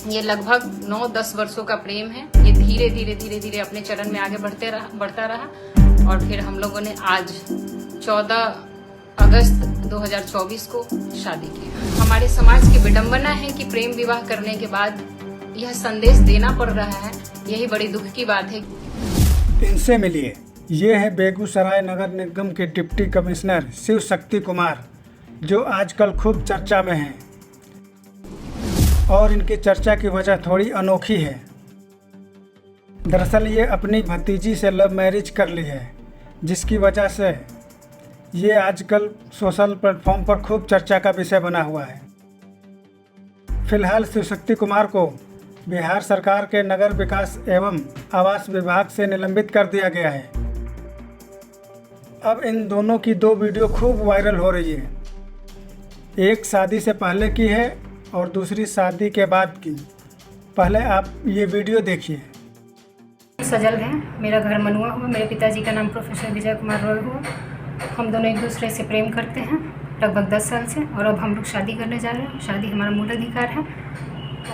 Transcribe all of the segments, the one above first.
ये लगभग 9-10 वर्षों का प्रेम है। ये धीरे धीरे अपने चरण में आगे बढ़ता रहा और फिर हम लोगों ने आज 14 अगस्त 2024 को शादी की। हमारे समाज की विडंबना है कि प्रेम विवाह करने के बाद यह संदेश देना पड़ रहा है। यही बड़ी दुख की बात है। इनसे मिलिए। ये है बेगूसराय नगर निगम के डिप्टी कमिश्नर शिव शक्ति कुमार, जो आजकल खूब चर्चा में हैं और इनकी चर्चा की वजह थोड़ी अनोखी है। दरअसल ये अपनी भतीजी से लव मैरिज कर ली है, जिसकी वजह से ये आजकल सोशल प्लेटफॉर्म पर खूब चर्चा का विषय बना हुआ है। फिलहाल शिव शक्ति कुमार को बिहार सरकार के नगर विकास एवं आवास विभाग से निलंबित कर दिया गया है। अब इन दोनों की 2 वीडियो खूब वायरल हो रही है। एक शादी से पहले की है और दूसरी शादी के बाद की। पहले आप ये वीडियो देखिए। सजल है, मेरा घर मनुआ हुआ, मेरे पिताजी का नाम प्रोफेसर विजय कुमार रॉय हुआ। हम दोनों एक दूसरे से प्रेम करते हैं लगभग 10 साल से, और अब हम लोग शादी करने जा रहे हैं। शादी हमारा मूल अधिकार है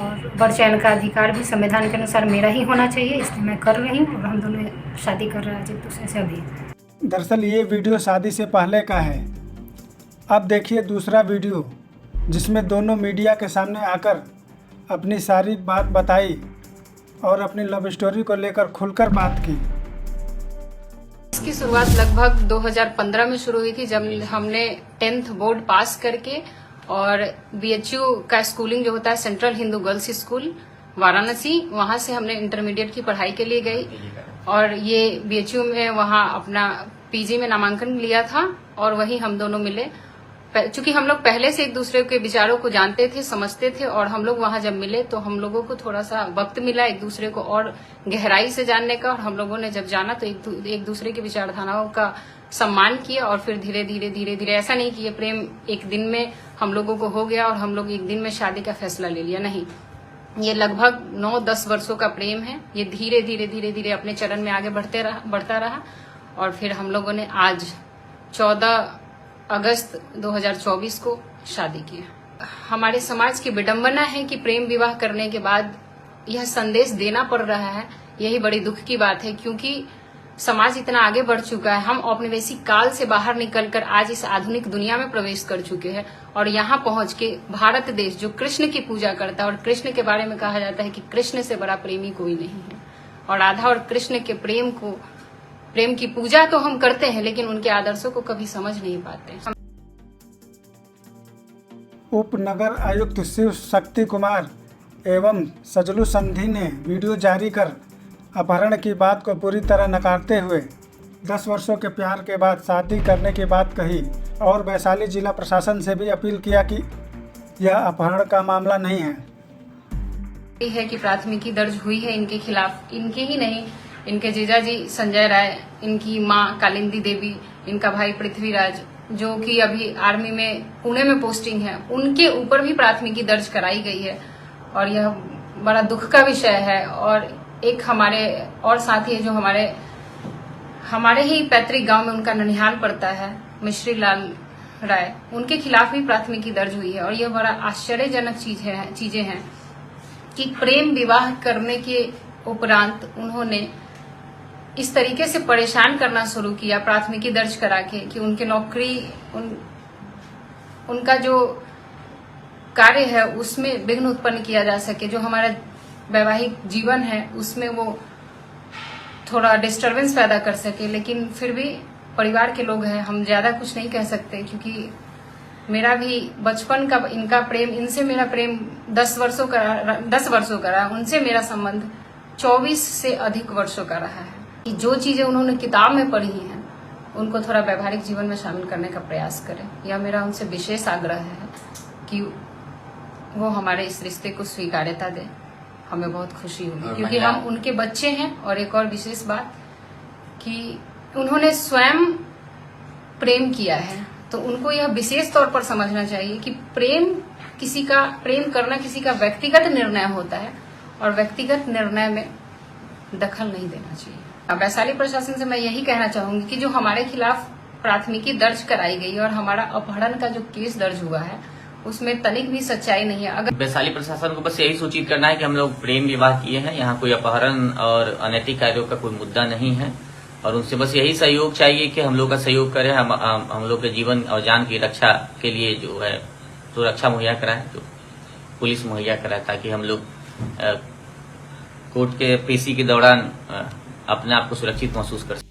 और वर चयन का अधिकार भी संविधान के अनुसार मेरा ही होना चाहिए, इसलिए मैं कर रही हूँ और हम दोनों शादी कर रहे हैं एक दूसरे से अभी। दरअसल ये वीडियो शादी से पहले का है। अब देखिए दूसरा वीडियो, जिसमें दोनों मीडिया के सामने आकर अपनी सारी बात बताई और अपनी लव स्टोरी को लेकर खुलकर बात की। इसकी शुरुआत लगभग 2015 में शुरू हुई थी, जब हमने 10th बोर्ड पास करके और BHU का स्कूलिंग जो होता है, central Hindu girls school Varanasi, वहां से हमने इंटरमीडिएट की पढ़ाई के लिए गई और ये BHU में वहां अपना PG में नामांकन लिया था और वहीं हम दोनों मिले। चूंकि हम लोग पहले से एक दूसरे के विचारों को जानते थे, समझते थे, और हम लोग वहां जब मिले तो हम लोगों को थोड़ा सा वक्त मिला एक दूसरे को और गहराई से जानने का, और हम लोगों ने जब जाना तो एक दूसरे की विचारधाराओं का सम्मान किया और फिर धीरे धीरे ऐसा नहीं कि ये प्रेम एक दिन में हम लोगों को हो गया और हम लोग एक दिन में शादी का फैसला ले लिया। नहीं, ये लगभग 9-10 वर्षों का प्रेम है। ये धीरे धीरे अपने चरण में आगे बढ़ता रहा और फिर हम लोगों ने आज 14 अगस्त 2024 को शादी की। हमारे समाज की विडंबना है कि प्रेम विवाह करने के बाद यह संदेश देना पड़ रहा है। यही बड़ी दुख की बात है, क्योंकि समाज इतना आगे बढ़ चुका है। हम औपनिवेशिक काल से बाहर निकलकर आज इस आधुनिक दुनिया में प्रवेश कर चुके हैं और यहाँ पहुंच के भारत देश जो कृष्ण की पूजा करता है, और कृष्ण के बारे में कहा जाता है कि कृष्ण से बड़ा प्रेमी कोई नहीं है, और राधा और कृष्ण के प्रेम की पूजा तो हम करते हैं, लेकिन उनके आदर्शों को कभी समझ नहीं पाते। उप नगर आयुक्त शिव शक्ति कुमार एवं सजलू संधि ने वीडियो जारी कर अपहरण की बात को पूरी तरह नकारते हुए 10 वर्षों के प्यार के बाद शादी करने की बात कही और वैशाली जिला प्रशासन से भी अपील किया कि यह अपहरण का मामला नहीं है कि प्राथमिकी दर्ज हुई है इनके खिलाफ। इनके ही नहीं, इनके जीजाजी संजय राय, इनकी मां कालिंदी देवी, इनका भाई पृथ्वीराज, जो कि अभी आर्मी में पुणे में पोस्टिंग है, उनके ऊपर भी प्राथमिकी दर्ज कराई गई है और यह बड़ा दुख का विषय है। और एक हमारे और साथी है जो हमारे ही पैतृक गांव में उनका ननिहाल पड़ता है, मिश्री लाल राय, उनके खिलाफ भी प्राथमिकी दर्ज हुई है। और यह बड़ा आश्चर्यजनक चीजें हैं कि प्रेम विवाह करने के उपरांत उन्होंने इस तरीके से परेशान करना शुरू किया, प्राथमिकी दर्ज करा के, कि उनकी नौकरी, उनका जो कार्य है उसमें विघ्न उत्पन्न किया जा सके, जो हमारा वैवाहिक जीवन है उसमें वो थोड़ा डिस्टरबेंस पैदा कर सके। लेकिन फिर भी परिवार के लोग हैं, हम ज्यादा कुछ नहीं कह सकते, क्योंकि मेरा भी बचपन का इनका प्रेम, इनसे मेरा प्रेम 10 वर्षों का रहा, उनसे मेरा संबंध 24 से अधिक वर्षों का रहा है। कि जो चीजें उन्होंने किताब में पढ़ी हैं उनको थोड़ा व्यवहारिक जीवन में शामिल करने का प्रयास करें। यह मेरा उनसे विशेष आग्रह है कि वो हमारे इस रिश्ते को स्वीकार्यता दें। हमें बहुत खुशी होगी, क्योंकि हम उनके बच्चे हैं। और एक और विशेष बात कि उन्होंने स्वयं प्रेम किया है, तो उनको यह विशेष तौर पर समझना चाहिए कि प्रेम करना किसी का व्यक्तिगत निर्णय होता है और व्यक्तिगत निर्णय में दखल नहीं देना चाहिए। वैशाली प्रशासन से मैं यही कहना चाहूंगी कि जो हमारे खिलाफ प्राथमिकी दर्ज कराई गई और हमारा अपहरण का जो केस दर्ज हुआ है उसमें तनिक भी सच्चाई नहीं है। अगर वैशाली प्रशासन को बस यही सूचित करना है कि हम लोग प्रेम विवाह किए हैं, यहाँ कोई अपहरण और अनैतिक कार्यों का कोई मुद्दा नहीं है, और उनसे बस यही सहयोग चाहिए कि हम लोग का सहयोग करें, हम लोग के जीवन और जान की रक्षा के लिए जो है सुरक्षा मुहैया कराएं, जो पुलिस मुहैया कराए, ताकि हम लोग कोर्ट के पेशी के दौरान अपने आप को सुरक्षित महसूस कर सकें।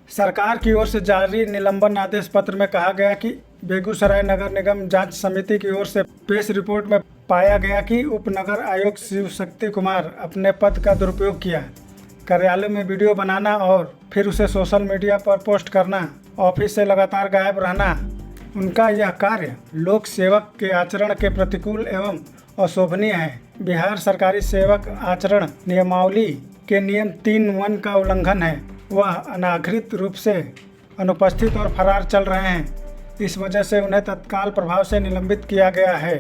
सरकार की ओर से जारी निलंबन आदेश पत्र में कहा गया कि बेगूसराय नगर निगम जांच समिति की ओर से पेश रिपोर्ट में पाया गया कि उप नगर आयुक्त शिव शक्ति कुमार अपने पद का दुरुपयोग किया, कार्यालय में वीडियो बनाना और फिर उसे सोशल मीडिया पर पोस्ट करना, ऑफिस से लगातार गायब रहना। उनका यह कार्य लोक सेवक के आचरण के प्रतिकूल एवं अशोभनीय है। बिहार सरकारी सेवक आचरण नियमावली के नियम 3(1) का उल्लंघन है। वह अनाधिकृत रूप से अनुपस्थित और फरार चल रहे हैं। इस वजह से उन्हें तत्काल प्रभाव से निलंबित किया गया है।